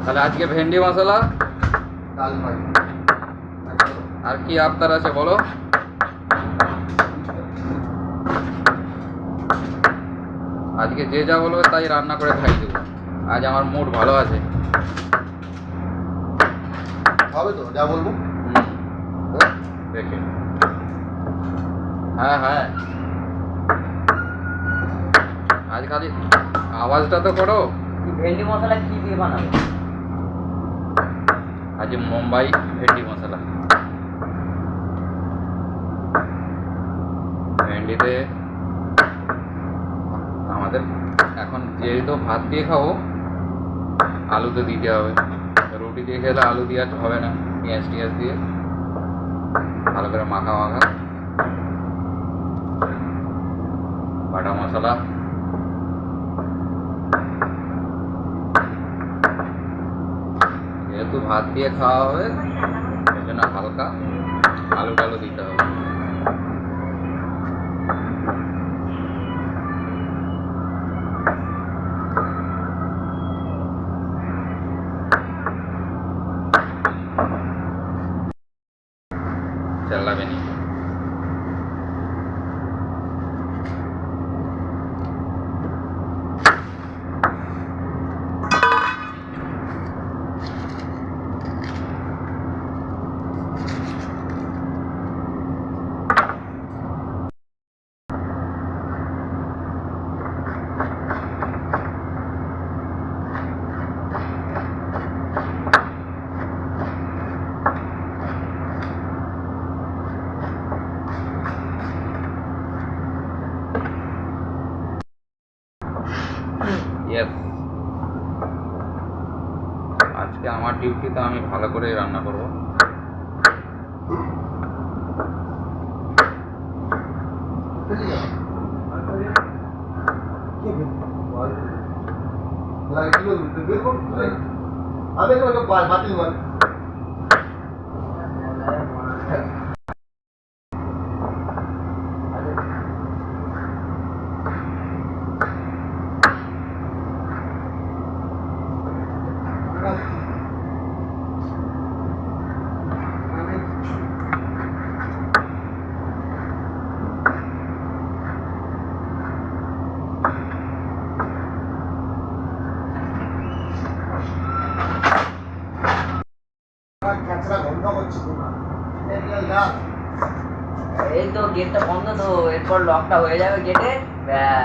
তাহলে আজকে ভেন্ডি মশলা, ডাল ফ্রাই, আর কি আবদার আছে বলো? আজকে যে যা বলবে তাই রান্না করে খাই দেবো। আজ আমার মুড ভালো আছে। হবে তো যা বলবো? দেখে হ্যাঁ হ্যাঁ, আজ খালি আওয়াজটা তো করো। ভেন্ডি মশলা কি দিয়ে বানাবে? আজ মুম্বাই ভেন্ডি মশলা। ভেন্ডিতে আমাদের এখন যেহেতু ভাত দিয়ে খাবো, আলু তো দিতে হবে। রুটি দিয়ে খেলে আলু দিয়ে আর হবে না, পেঁয়াজ টিয়াজ দিয়ে ভালো করে মাখা মাখা। বাটা মশলা, যেহেতু ভাত দিয়ে খাওয়া হবে সেই জন্য হালকা আলু টালু দিতে হবে। চাল্লাবে নি। ইয়েস, আজকে আমার ডিউটিতে আমি ভালো করে রান্না করব। আমি তো বাতিল মানে এই তো গেটটা বন্ধ তো, এরপর লকটা হয়ে যাবে গেটে, ব্যাস।